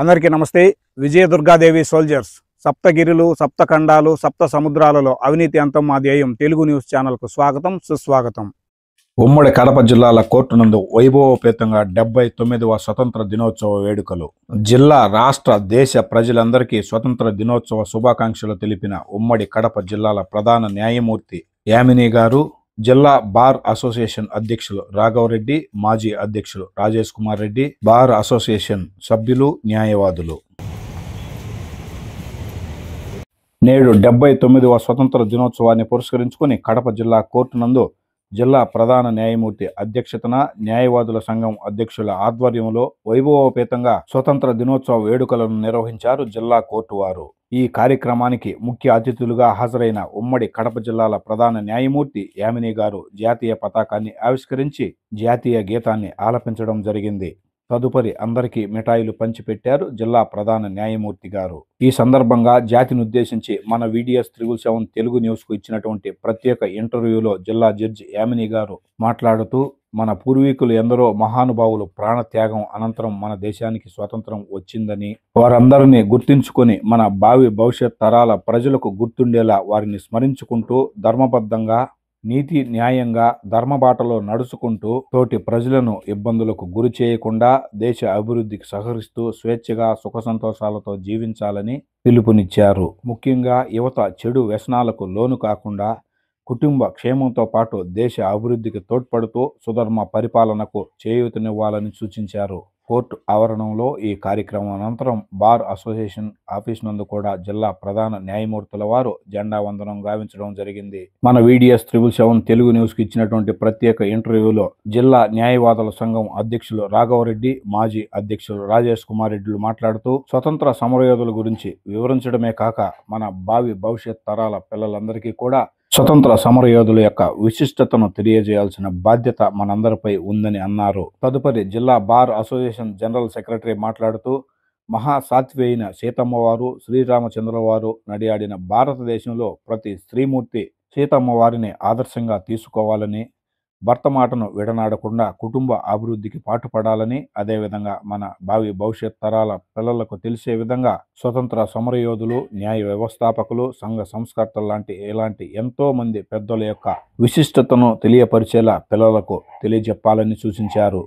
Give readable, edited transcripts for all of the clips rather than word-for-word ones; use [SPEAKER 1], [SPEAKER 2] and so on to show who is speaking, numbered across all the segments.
[SPEAKER 1] అందరికీ నమస్తే. విజయదుర్గాదేవి సోల్జర్స్ సప్తగిరులు, సప్తఖండాలు, సప్త సముద్రాలలో అవినీతి అంతం మా ధ్యేయం తెలుగు న్యూస్ ఛానల్కు స్వాగతం, సుస్వాగతం.
[SPEAKER 2] ఉమ్మడి కడప జిల్లాల కోర్టు నందు వైభవోపేతంగా 79వ స్వతంత్ర దినోత్సవ వేడుకలు. జిల్లా, రాష్ట్ర, దేశ ప్రజలందరికీ స్వతంత్ర దినోత్సవ శుభాకాంక్షలు తెలిపిన ఉమ్మడి కడప జిల్లాల ప్రధాన న్యాయమూర్తి యామిని గారు, జిల్లా బార్ అసోసియేషన్ అధ్యక్షులు రాఘవరెడ్డి, మాజీ అధ్యక్షులు రాజేష్ కుమార్ రెడ్డి, బార్ అసోసియేషన్ సభ్యులు, న్యాయవాదులు. నేడు 79వ స్వతంత్ర దినోత్సవాన్ని పురస్కరించుకుని కడప జిల్లా కోర్టు నందు జిల్లా ప్రధాన న్యాయమూర్తి అధ్యక్షతన న్యాయవాదుల సంఘం అధ్యక్షుల ఆధ్వర్యంలో వైభవోపేతంగా స్వతంత్ర దినోత్సవ వేడుకలను నిర్వహించారు జిల్లా కోర్టు వారు. ఈ కార్యక్రమానికి ముఖ్య అతిథులుగా హాజరైన ఉమ్మడి కడప జిల్లాల ప్రధాన న్యాయమూర్తి యామిని గారు జాతీయ పతాకాన్ని ఆవిష్కరించి జాతీయ గీతాన్ని ఆలపించడం జరిగింది. తదుపరి అందరికీ మిఠాయిలు పంచిపెట్టారు జిల్లా ప్రధాన న్యాయమూర్తి గారు. ఈ సందర్భంగా జాతిని ఉద్దేశించి మన VDS 777 తెలుగు న్యూస్ కు ఇచ్చినటువంటి ప్రత్యేక ఇంటర్వ్యూలో జిల్లా జడ్జి యామిని గారు మాట్లాడుతూ, మన పూర్వీకులు ఎందరో మహానుభావులు ప్రాణత్యాగం అనంతరం మన దేశానికి స్వాతంత్రం వచ్చిందని, వారందరినీ గుర్తించుకొని మన భావి భవిష్యత్ తరాల ప్రజలకు గుర్తుండేలా వారిని స్మరించుకుంటూ ధర్మబద్ధంగా, నీతి న్యాయంగా ధర్మబాటలో నడుచుకుంటూ తోటి ప్రజలను ఇబ్బందులకు గురి చేయకుండా దేశ అభివృద్ధికి సహకరిస్తూ స్వేచ్ఛగా సుఖ సంతోషాలతో జీవించాలని పిలుపునిచ్చారు. ముఖ్యంగా యువత చెడు వ్యసనాలకు లోను కాకుండా కుటుంబ క్షేమంతో పాటు దేశ అభివృద్ధికి తోడ్పడుతూ సుధర్మ పరిపాలనకు చేయూతనివ్వాలని సూచించారు. కోర్టు ఆవరణంలో ఈ కార్యక్రమం అనంతరం బార్ అసోసియేషన్ ఆఫీస్ నందు కూడా జిల్లా ప్రధాన న్యాయమూర్తుల వారు జెండా వందనం గావించడం జరిగింది. మన VDS 777 తెలుగు న్యూస్ కి ఇచ్చినటువంటి ప్రత్యేక ఇంటర్వ్యూలో జిల్లా న్యాయవాదుల సంఘం అధ్యక్షులు రాఘవరెడ్డి, మాజీ అధ్యక్షులు రాజేష్ కుమార్ రెడ్డిలు మాట్లాడుతూ, స్వతంత్ర సమరయోధుల గురించి వివరించడమే కాక మన భావి భవిష్యత్ తరాల పిల్లలందరికీ కూడా స్వతంత్ర సమరయోధుల యొక్క విశిష్టతను తెలియజేయాల్సిన బాధ్యత మనందరిపై ఉందని అన్నారు. తదుపరి జిల్లా బార్ అసోసియేషన్ జనరల్ సెక్రటరీ మాట్లాడుతూ, మహాసాత్వి అయిన సీతమ్మవారు, శ్రీరామచంద్రవారు నడియాడిన భారతదేశంలో ప్రతి స్త్రీమూర్తి సీతమ్మవారిని ఆదర్శంగా తీసుకోవాలని, భర్త మాటను విడనాడకుండా కుటుంబ అభివృద్ధికి పాటుపడాలని, అదేవిధంగా మన భావి భవిష్యత్ తరాల పిల్లలకు తెలిసే విధంగా స్వతంత్ర సమరయోధులు, న్యాయ వ్యవస్థాపకులు, సంఘ సంస్కర్తలు లాంటి ఇలాంటి ఎంతో మంది పెద్దల యొక్క విశిష్టతను తెలియపరిచేలా పిల్లలకు తెలియజెప్పాలని సూచించారు.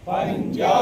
[SPEAKER 3] మహిళా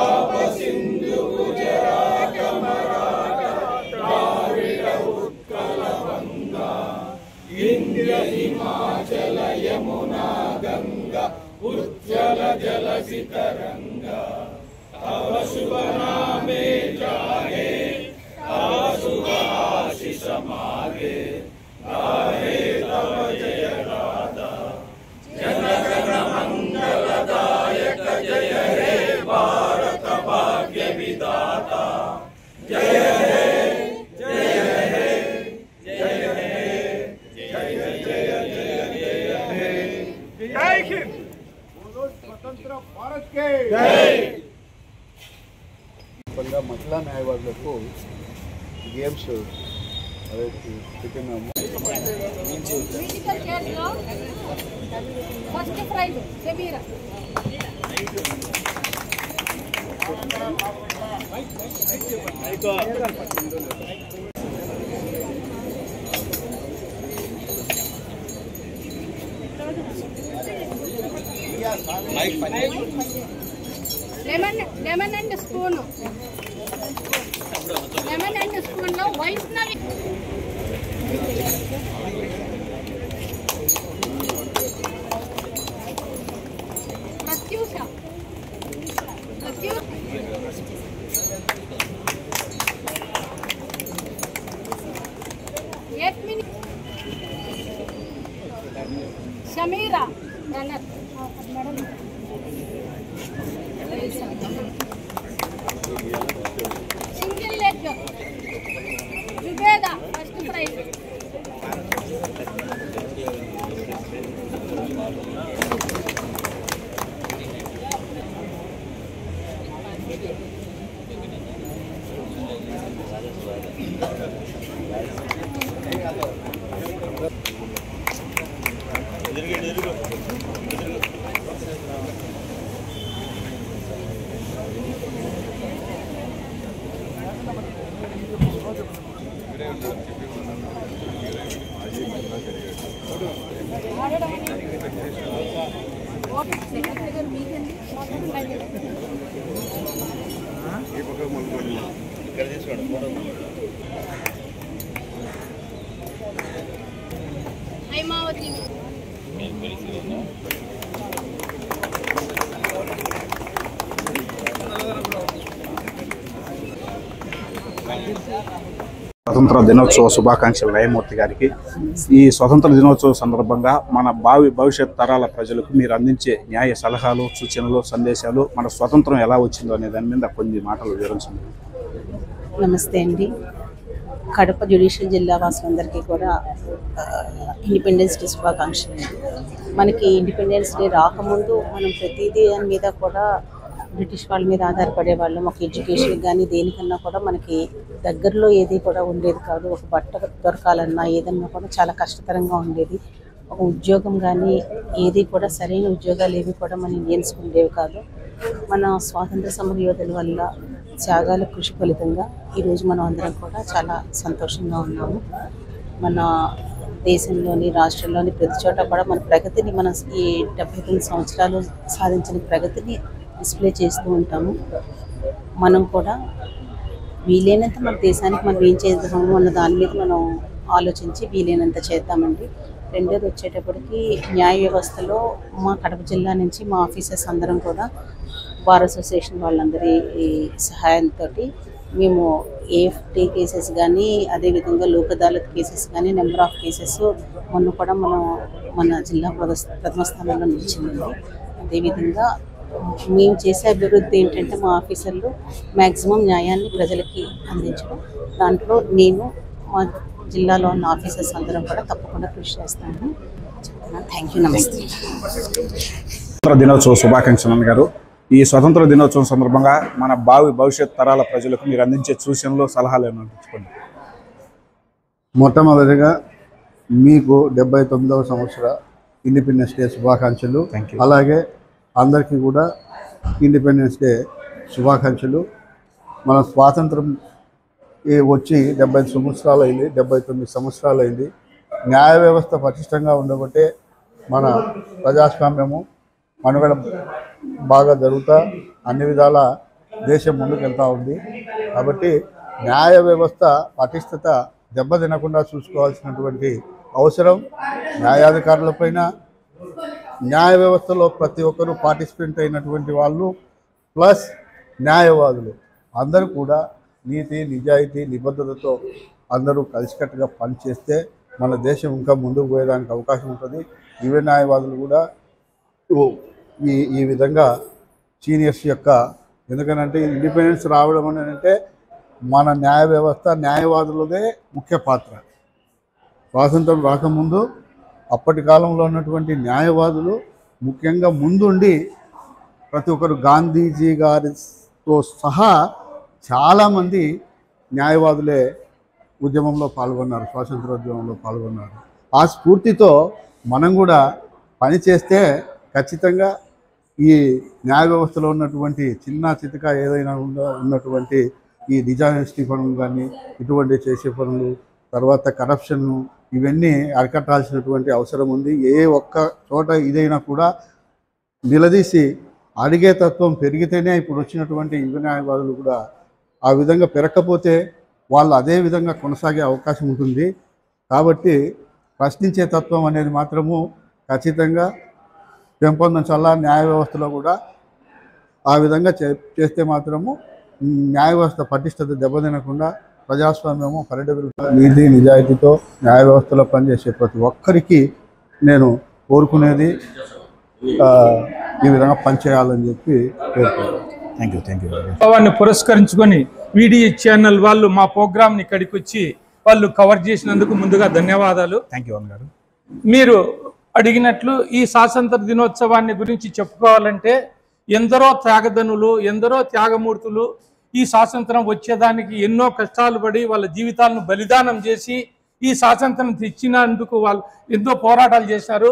[SPEAKER 3] న్యాయవాదులకు గేమ్స్ పెట్టినాము.
[SPEAKER 4] First prize Sameera. Lemon and spoon లో Vaishnavi. Pratyusha Sameera runner. Single leg Zubeda first prize. Haimavati
[SPEAKER 1] స్వతంత్ర దినోత్సవ శుభాకాంక్షలు న్యాయమూర్తి గారికి. ఈ స్వతంత్ర దినోత్సవ సందర్భంగా మన భవిష్యత్ తరాల ప్రజలకు మీరు అందించే న్యాయ సలహాలు, సూచనలు, సందేశాలు, మన స్వతంత్రం ఎలా వచ్చిందో అనే దాని మీద కొన్ని మాటలు వివరించండి.
[SPEAKER 5] నమస్తే అండి. కడప జ్యుడిషియల్ జిల్లా వాసులందరికీ కూడా ఇండిపెండెన్స్ డే శుభాకాంక్షలు. మనకి ఇండిపెండెన్స్ డే రాకముందు మనం ప్రతిదీ దాని మీద కూడా బ్రిటిష్ వాళ్ళ మీద ఆధారపడే వాళ్ళం. ఒక ఎడ్యుకేషన్ కానీ దేనికన్నా కూడా మనకి దగ్గరలో ఏది కూడా ఉండేది కాదు. ఒక బట్ట దొరకాలన్నా ఏదన్నా కూడా చాలా కష్టతరంగా ఉండేది. ఒక ఉద్యోగం కానీ ఏది కూడా సరైన ఉద్యోగాలు ఏవి కూడా మన ఇండియన్స్కి ఉండేవి కాదు. మన స్వాతంత్ర సమర యోధుల వల్ల త్యాగాల కృషి ఫలితంగా ఈరోజు మనం అందరం కూడా చాలా సంతోషంగా ఉన్నాము. మన దేశంలోని రాష్ట్రంలోని ప్రతి చోట కూడా మన ప్రగతిని, మన ఈ 79 సంవత్సరాలు సాధించిన ప్రగతిని డిస్ప్లే చేస్తూ ఉంటాము. మనం కూడా వీలైనంత మన దేశానికి మనం ఏం చేద్దాము అన్న దాని మీద మనం ఆలోచించి వీలైనంత చేద్దామండి. రెండోది వచ్చేటప్పటికి న్యాయ వ్యవస్థలో మా కడప జిల్లా నుంచి మా ఆఫీసర్స్ అందరం కూడా బార్ అసోసియేషన్ వాళ్ళందరి సహాయంతో మేము ఏఎఫ్టీ కేసెస్ కానీ, అదేవిధంగా లోక్ అదాలత్ కేసెస్ కానీ, నెంబర్ ఆఫ్ కేసెస్ మొన్న కూడా మన జిల్లా ప్రథమ స్థానంలో నిలిచిందండి. అదేవిధంగా మేము చేసే అభివృద్ధి ఏంటంటే మా ఆఫీసర్లు మ్యాక్సిమం న్యాయాన్ని ప్రజలకి అందించడం. దాంట్లో నేను మా జిల్లాలో ఉన్న ఆఫీసర్స్ అందరం కూడా తప్పకుండా కృషి చేస్తాను. చెప్తున్నాను. Thank you. నమస్తే.
[SPEAKER 1] స్వతంత్ర దినోత్సవ శుభాకాంక్షలు అన్నగారు. ఈ స్వతంత్ర దినోత్సవం సందర్భంగా మన భవిష్యత్ తరాల ప్రజలకు మీరు అందించే సూచనలు, సలహాలు ఏమైనా అందించుకోండి.
[SPEAKER 3] మొట్టమొదటిగా మీకు 79వ సంవత్సర ఇండిపెండెన్స్ డే శుభాకాంక్షలు. అలాగే అందరికీ కూడా ఇండిపెండెన్స్ డే శుభాకాంక్షలు. మన స్వాతంత్రం వచ్చి 75 సంవత్సరాలు అయింది, 79 సంవత్సరాలు అయింది. న్యాయ వ్యవస్థ పటిష్టంగా ఉండబట్టే మన ప్రజాస్వామ్యము మనుగడ బాగా జరుగుతా అన్ని విధాల దేశం ముందుకు వెళ్తూ ఉంది. కాబట్టి న్యాయ వ్యవస్థ పటిష్టత దెబ్బతినకుండా చూసుకోవాల్సినటువంటి అవసరం న్యాయాధికారులపైన, న్యాయ వ్యవస్థలో ప్రతి ఒక్కరూ పార్టిసిపెంట్ అయినటువంటి వాళ్ళు ప్లస్ న్యాయవాదులు అందరూ కూడా నీతి నిజాయితీ నిబద్ధతతో అందరూ కలిసికట్టుగా పనిచేస్తే మన దేశం ఇంకా ముందుకు పోయేదానికి అవకాశం ఉంటుంది. యువ న్యాయవాదులు కూడా ఈ విధంగా సీనియర్స్ యొక్క, ఎందుకనంటే ఇండిపెండెన్స్ రావడం అని అంటే మన న్యాయ వ్యవస్థ న్యాయవాదులదే ముఖ్య పాత్ర. స్వాతంత్రం రాకముందు అప్పటి కాలంలో ఉన్నటువంటి న్యాయవాదులు ముఖ్యంగా ముందుండి ప్రతి ఒక్కరు గాంధీజీ గారితో సహా చాలామంది న్యాయవాదులే ఉద్యమంలో పాల్గొన్నారు, స్వాతంత్రోద్యమంలో పాల్గొన్నారు. ఆ స్ఫూర్తితో మనం కూడా పనిచేస్తే ఖచ్చితంగా ఈ న్యాయ వ్యవస్థలో ఉన్నటువంటి చిన్న చితక ఏదైనా ఉన్నటువంటి ఈ డిజాయినిటీ పనులు కానీ ఇటువంటి చేసే పనులు, తర్వాత కరప్షన్ను, ఇవన్నీ అరికట్టాల్సినటువంటి అవసరం ఉంది. ఏ ఒక్క చోట ఇదైనా కూడా నిలదీసి అడిగే తత్వం పెరిగితేనే ఇప్పుడు వచ్చినటువంటి యువ న్యాయవాదులు కూడా ఆ విధంగా పెరగకపోతే వాళ్ళు అదే విధంగా కొనసాగే అవకాశం ఉంటుంది. కాబట్టి ప్రశ్నించే తత్వం అనేది మాత్రము ఖచ్చితంగా పెంపొందించాలా. న్యాయ వ్యవస్థలో కూడా ఆ విధంగా చేస్తే మాత్రము న్యాయ వ్యవస్థ పటిష్టత దెబ్బతినకుండా ప్రజాస్వామ్యము పరిడవిల్లుతుంది. నీతి నిజాయితీతో న్యాయ వ్యవస్థలో పనిచేసే ప్రతి ఒక్కరికి నేను కోరుకునేది ఈ విధంగా పనిచేయాలని చెప్పి కోరుకుంటున్నాను.
[SPEAKER 1] Thank you.
[SPEAKER 6] ఉత్సవాన్ని పురస్కరించుకొని వీడియో ఛానల్ వాళ్ళు మా ప్రోగ్రామ్ని ఇక్కడికి వచ్చి వాళ్ళు కవర్ చేసినందుకు ముందుగా ధన్యవాదాలు.
[SPEAKER 1] థ్యాంక్ యూ గారు.
[SPEAKER 6] మీరు అడిగినట్లు ఈ స్వాతంత్ర దినోత్సవాన్ని గురించి చెప్పుకోవాలంటే ఎందరో త్యాగధనులు, ఎందరో త్యాగమూర్తులు ఈ స్వాతంత్రం వచ్చేదానికి ఎన్నో కష్టాలు పడి వాళ్ళ జీవితాలను బలిదానం చేసి ఈ స్వాతంత్రం తెచ్చినందుకు వాళ్ళు ఎంతో పోరాటాలు చేశారు.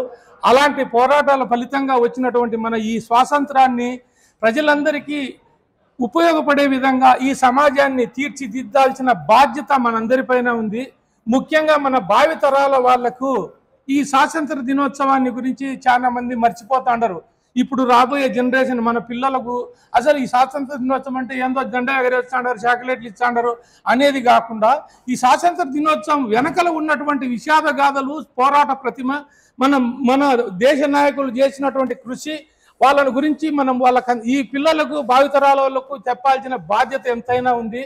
[SPEAKER 6] అలాంటి పోరాటాల ఫలితంగా వచ్చినటువంటి మన ఈ స్వాతంత్రాన్ని ప్రజలందరికీ ఉపయోగపడే విధంగా ఈ సమాజాన్ని తీర్చిదిద్దాల్సిన బాధ్యత మనందరిపైన ఉంది. ముఖ్యంగా మన భావితరాల వాళ్లకు ఈ స్వాతంత్ర దినోత్సవాన్ని గురించి చాలా మంది మర్చిపోతాండారు. ఇప్పుడు రాబోయే జనరేషన్ మన పిల్లలకు అసలు ఈ స్వాతంత్ర దినోత్సవం అంటే ఏందో జెండా ఎగరేస్తాడారు, చాక్లెట్లు ఇస్తాడారు అనేది కాకుండా ఈ స్వాతంత్ర దినోత్సవం వెనకల ఉన్నటువంటి విషాద గాథలు, పోరాట ప్రతిమ, మన దేశ నాయకులు చేసినటువంటి కృషి, వాళ్ళని గురించి మనం ఈ పిల్లలకు భావితరాల వాళ్ళకు చెప్పాల్సిన బాధ్యత ఎంతైనా ఉంది.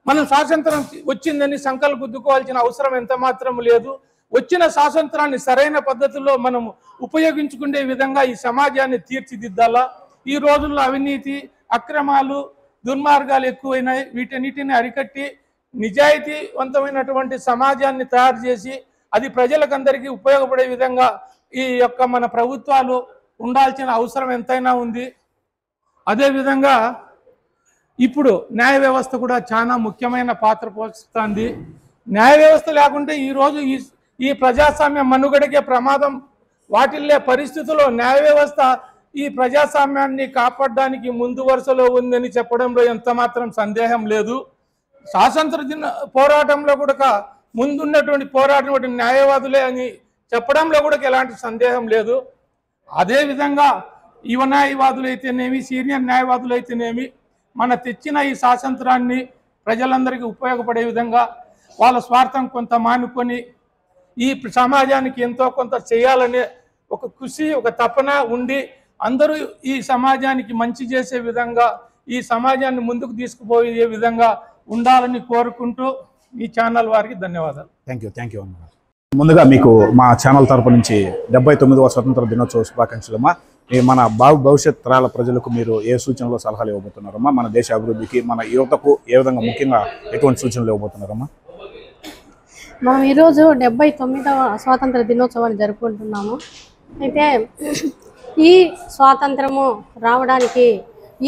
[SPEAKER 6] మనం స్వాతంత్రం వచ్చిందని సంకల్పం గుద్దుకోవాల్సిన అవసరం ఎంత మాత్రం లేదు. వచ్చిన స్వాతంత్రాన్ని సరైన పద్ధతిలో మనం ఉపయోగించుకునే విధంగా ఈ సమాజాన్ని తీర్చిదిద్దాలా. ఈ రోజుల్లో అవినీతి, అక్రమాలు, దుర్మార్గాలు ఎక్కువైనాయి. వీటన్నిటిని అరికట్టి నిజాయితీవంతమైనటువంటి సమాజాన్ని తయారు చేసి అది ప్రజలకందరికీ ఉపయోగపడే విధంగా ఈ యొక్క మన ప్రభుత్వాలు ఉండాల్సిన అవసరం ఎంతైనా ఉంది. అదేవిధంగా ఇప్పుడు న్యాయ వ్యవస్థ కూడా చాలా ముఖ్యమైన పాత్ర పోషిస్తుంది. న్యాయ వ్యవస్థ లేకుంటే ఈరోజు ఈ ప్రజాస్వామ్య మనుగడకే ప్రమాదం వాటిల్లే పరిస్థితుల్లో న్యాయ వ్యవస్థ ఈ ప్రజాస్వామ్యాన్ని కాపాడడానికి ముందు వరుసలో ఉందని చెప్పడంలో ఎంత మాత్రం సందేహం లేదు. స్వాతంత్ర దిన పోరాటంలో కూడా ముందున్నటువంటి పోరాటం న్యాయవాదులే అని చెప్పడంలో కూడా ఎలాంటి సందేహం లేదు. అదేవిధంగా యువ న్యాయవాదులు అయితేనేమి, సీనియర్ న్యాయవాదులు అయితేనేమి మన తెచ్చిన ఈ స్వాతంత్రాన్ని ప్రజలందరికీ ఉపయోగపడే విధంగా వాళ్ళ స్వార్థం కొంత మానుకొని ఈ సమాజానికి ఎంతో కొంత చేయాలనే ఒక కృషి, ఒక తపన ఉండి అందరూ ఈ సమాజానికి మంచి చేసే విధంగా, ఈ సమాజాన్ని ముందుకు తీసుకుపోయే విధంగా ఉండాలని కోరుకుంటూ ఈ ఛానల్ వారికి ధన్యవాదాలు.
[SPEAKER 1] థ్యాంక్ యూ అన్న. ముందుగా మీకు మా ఛానల్ తరపు నుంచి 79వ స్వతంత్ర దినోత్సవ శుభాకాంక్షలమ్మా. మన భవిష్యత్ తరాల ప్రజలకు మీరు ఏ సూచనలు, సలహాలు ఇవ్వబోతున్నారమ్మా? మన దేశ అభివృద్ధికి, మన యువతకు ఏ విధంగా ముఖ్యంగా ఎటువంటి సూచనలు ఇవ్వబోతున్నారమ్మా?
[SPEAKER 7] మనం ఈరోజు 79వ స్వాతంత్ర దినోత్సవాన్ని జరుపుకుంటున్నాము. అయితే ఈ స్వాతంత్రము రావడానికి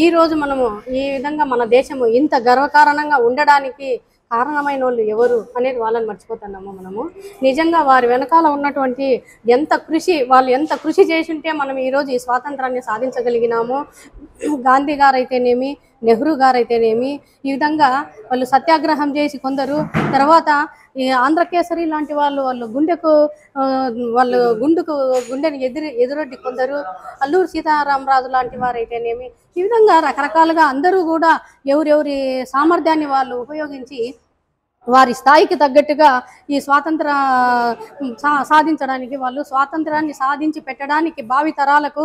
[SPEAKER 7] ఈరోజు మనము ఈ విధంగా మన దేశము ఇంత గర్వకారణంగా ఉండడానికి కారణమైన వాళ్ళు ఎవరు అనేది వాళ్ళని మర్చిపోతున్నాము. మనము నిజంగా వారి వెనకాల ఉన్నటువంటి వాళ్ళు ఎంత కృషి చేసి ఉంటే మనం ఈరోజు ఈ స్వాతంత్రాన్ని సాధించగలిగినాము. గాంధీ గారు అయితేనేమి, నెహ్రూ గారు అయితేనేమి, ఈ విధంగా వాళ్ళు సత్యాగ్రహం చేసి కొందరు, తర్వాత ఈ ఆంధ్రకేసరి లాంటి వాళ్ళు గుండెని ఎదురొడ్డి కొందరు, అల్లూరు సీతారామరాజు లాంటి వారు అయితేనేమి, ఈ విధంగా రకరకాలుగా అందరూ కూడా ఎవరెవరి సామర్థ్యాన్ని వాళ్ళు ఉపయోగించి వారి స్థాయికి తగ్గట్టుగా ఈ స్వాతంత్ర సాధించడానికి, వాళ్ళు స్వాతంత్రాన్ని సాధించి పెట్టడానికి భావి తరాలకు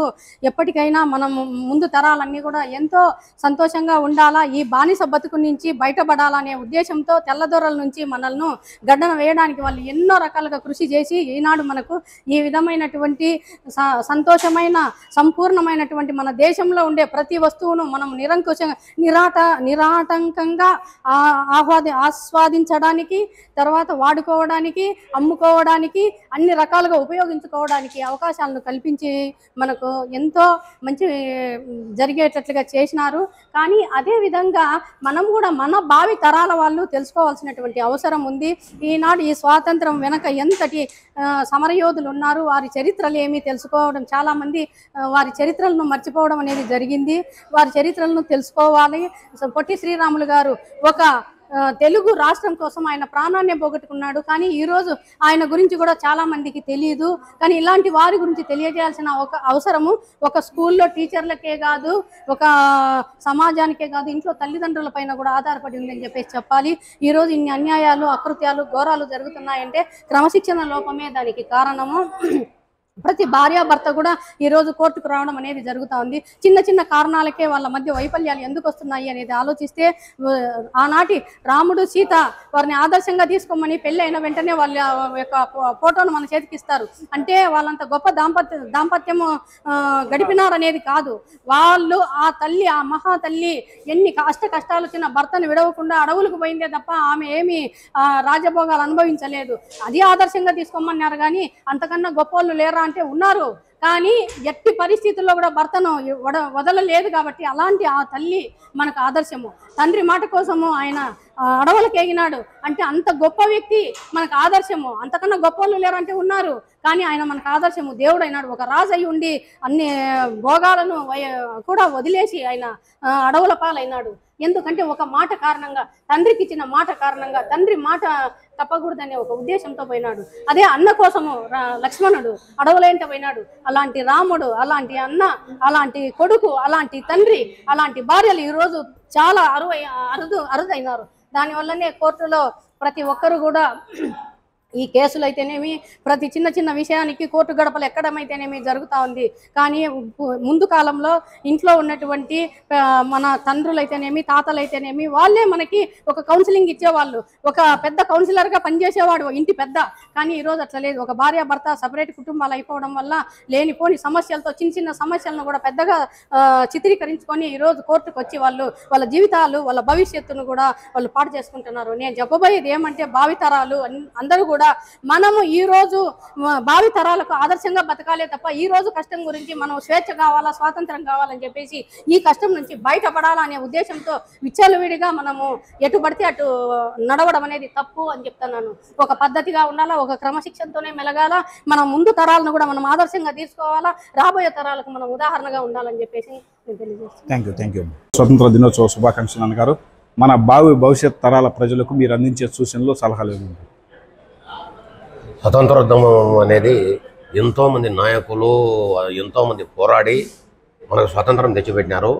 [SPEAKER 7] ఎప్పటికైనా మనం ముందు తరాలన్నీ కూడా ఎంతో సంతోషంగా ఉండాలా, ఈ బానిస బతుకు నుంచి బయటపడాలనే ఉద్దేశంతో తెల్లదొరల నుంచి మనల్ని గడ్డన వేయడానికి వాళ్ళు ఎన్నో రకాలుగా కృషి చేసి ఈనాడు మనకు ఈ విధమైనటువంటి సంతోషమైన సంపూర్ణమైనటువంటి మన దేశంలో ఉండే ప్రతి వస్తువును మనం నిరాటంకంగా ఆస్వాదించడానికి, తర్వాత వాడుకోవడానికి, అమ్ముకోవడానికి, అన్ని రకాలుగా ఉపయోగించుకోవడానికి అవకాశాలను కల్పించి మనకు ఎంతో మంచి జరిగేటట్లుగా చేసినారు. కానీ అదే విధంగా మనం కూడా మన భావి తరాల వాళ్ళు తెలుసుకోవాల్సినటువంటి అవసరం ఉంది. ఈనాడు ఈ స్వాతంత్రం వెనక ఎంతటి సమరయోధులు ఉన్నారు, వారి చరిత్రలు ఏమి తెలుసుకోవడం, చాలామంది వారి చరిత్రలను మర్చిపోవడం అనేది జరిగింది. వారి చరిత్రలను తెలుసుకోవాలి. పొట్టి శ్రీరాములు గారు ఒక తెలుగు రాష్ట్రం కోసం ఆయన ప్రాణాన్ని పోగొట్టుకున్నాడు. కానీ ఈరోజు ఆయన గురించి కూడా చాలా మందికి తెలియదు. కానీ ఇలాంటి వారి గురించి తెలియజేయాల్సిన ఒక అవసరము ఒక స్కూల్లో టీచర్లకే కాదు, ఒక సమాజానికే కాదు, ఇంట్లో తల్లిదండ్రుల పైన కూడా ఆధారపడి ఉందని చెప్పేసి చెప్పాలి. ఈరోజు ఇన్ని అన్యాయాలు, అకృత్యాలు, ఘోరాలు జరుగుతున్నాయంటే క్రమశిక్షణ లోపమే దానికి కారణము. ప్రతి భార్యాభర్త కూడా ఈరోజు కోర్టుకు రావడం అనేది జరుగుతూ ఉంది. చిన్న చిన్న కారణాలకే వాళ్ళ మధ్య వైఫల్యాలు ఎందుకు వస్తున్నాయి అనేది ఆలోచిస్తే, ఆనాటి రాముడు సీత వారిని ఆదర్శంగా తీసుకోమని పెళ్ళి అయిన వెంటనే వాళ్ళ యొక్క ఫోటోను మన చేతికి ఇస్తారు. అంటే వాళ్ళంత గొప్ప దాంపత్యము గడిపినారనేది కాదు. వాళ్ళు ఆ తల్లి, ఆ మహా తల్లి ఎన్ని కష్టాలు వచ్చిన భర్తను విడవకుండా అడవులకు పోయిందే తప్ప ఆమె ఏమి రాజభోగాలు అనుభవించలేదు. అది ఆదర్శంగా తీసుకోమన్నారు. కానీ అంతకన్నా గొప్పవాళ్ళు లేరా అంటే ఉన్నారు. కానీ ఎట్టి పరిస్థితుల్లో కూడా భర్తను వదలలేదు. కాబట్టి అలాంటి ఆ తల్లి మనకు ఆదర్శము. తండ్రి మాట కోసము ఆయన అడవులకు ఎగినాడు అంటే అంత గొప్ప వ్యక్తి మనకు ఆదర్శము. అంతకన్నా గొప్ప వాళ్ళు లేరంటే ఉన్నారు. కానీ ఆయన మనకు ఆదర్శము. దేవుడు అయినాడు. ఒక రాజు అయి ఉండి అన్ని భోగాలను కూడా వదిలేసి ఆయన అడవుల పాలైనాడు. ఎందుకంటే ఒక మాట కారణంగా, తండ్రికి ఇచ్చిన మాట కారణంగా, తండ్రి మాట తప్పకూడదనే ఒక ఉద్దేశంతో పోయినాడు. అదే అన్న కోసము లక్ష్మణుడు అడవులేంట పోయినాడు. అలాంటి రాముడు, అలాంటి అన్న, అలాంటి కొడుకు, అలాంటి తండ్రి, అలాంటి భార్యలు ఈరోజు చాలా అరుదైనారు. దానివల్లనే కోర్టులో ప్రతి ఒక్కరు కూడా ఈ కేసులు అయితేనేమి, ప్రతి చిన్న చిన్న విషయానికి కోర్టు గడపలు ఎక్కడమైతేనేమి జరుగుతూ ఉంది. కానీ ముందు కాలంలో ఇంట్లో ఉన్నటువంటి మన తండ్రులైతేనేమి, తాతలైతేనేమి వాళ్ళే మనకి ఒక కౌన్సిలింగ్ ఇచ్చేవాళ్ళు. ఒక పెద్ద కౌన్సిలర్గా పనిచేసేవాడు ఇంటి పెద్ద. కానీ ఈరోజు అట్లా లేదు. ఒక భార్య భర్త సపరేట్ కుటుంబాలు అయిపోవడం వల్ల లేనిపోని సమస్యలతో చిన్న చిన్న సమస్యలను కూడా పెద్దగా చిత్రీకరించుకొని ఈరోజు కోర్టుకు వచ్చి వాళ్ళ జీవితాలు, వాళ్ళ భవిష్యత్తును కూడా వాళ్ళు పాడు చేసుకుంటున్నారు. నేను చెప్పబోయేది ఏమంటే, భావితరాలు అందరూ కూడా మనము ఈ రోజు భావి తరాలకు ఆదర్శంగా బతకాలే తప్ప ఈ రోజు కష్టం గురించి మనం స్వేచ్ఛ కావాలా, స్వాతంత్రం కావాలని చెప్పేసి ఈ కష్టం నుంచి బయటపడాలా అనే ఉద్దేశంతో విచ్చలవిడిగా మనము ఎటు పడితే అటు నడవడం అనేది తప్పు అని చెప్తున్నాను. ఒక పద్ధతిగా ఉండాలా, ఒక క్రమశిక్షణతోనే మెలగాల. మనం ముందు తరాలను కూడా మనం ఆదర్శంగా తీసుకోవాలా, రాబోయే తరాలకు మనం ఉదాహరణగా ఉండాలని చెప్పేసి నేను తెలియజేస్తాను.
[SPEAKER 1] Thank you. స్వతంత్ర దినోత్సవ శుభాకాంక్షలు అన్నగారు. మన భవిష్యత్ తరాల ప్రజలకు మీరు అందించే సూచనలు, సలహాలు ఏమిటి?
[SPEAKER 8] స్వతంత్రోద్యమం అనేది ఎంతోమంది నాయకులు ఎంతోమంది పోరాడి మనకు స్వతంత్రం తెచ్చిపెట్టినారు.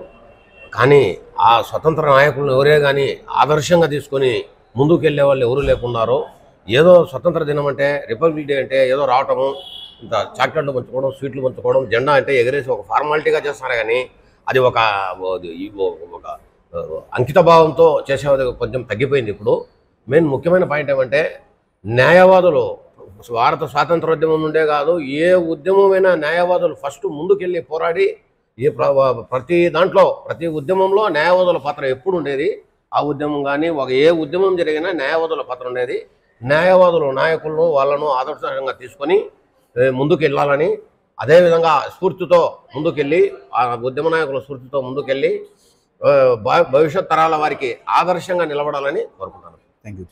[SPEAKER 8] కానీ ఆ స్వతంత్ర నాయకులను ఎవరే కానీ ఆదర్శంగా తీసుకొని ముందుకు వెళ్ళే వాళ్ళు ఎవరు లేకున్నారో, ఏదో స్వతంత్ర దినం అంటే, రిపబ్లిక్ డే అంటే ఏదో రావటము, ఇంత చాక్లెట్లు పంచుకోవడం, స్వీట్లు పంచుకోవడం, జెండా అంటే ఎగరేసి ఒక ఫార్మాలిటీగా చేస్తున్నారు. కానీ అది ఒక అంకిత భావంతో చేసేది కొంచెం తగ్గిపోయింది. ఇప్పుడు ముఖ్యమైన పాయింట్ ఏమంటే, న్యాయవాదులు భారత స్వాతంత్రోద్యమం నుండే కాదు, ఏ ఉద్యమమైనా న్యాయవాదులు ఫస్ట్ ముందుకెళ్ళి పోరాడి, ప్రతి దాంట్లో ప్రతి ఉద్యమంలో న్యాయవాదుల పాత్ర ఎప్పుడు ఉండేది. ఆ ఉద్యమం కానీ ఏ ఉద్యమం జరిగినా న్యాయవాదుల పాత్ర ఉండేది. న్యాయవాదులు నాయకులను వాళ్ళను ఆదర్శంగా తీసుకొని ముందుకు వెళ్ళాలని, అదేవిధంగా స్ఫూర్తితో ముందుకెళ్ళి, ఆ ఉద్యమ నాయకుల స్ఫూర్తితో ముందుకెళ్ళి భవిష్యత్ తరాల వారికి ఆదర్శంగా నిలబడాలని కోరుకుంటాను.
[SPEAKER 1] Thank you.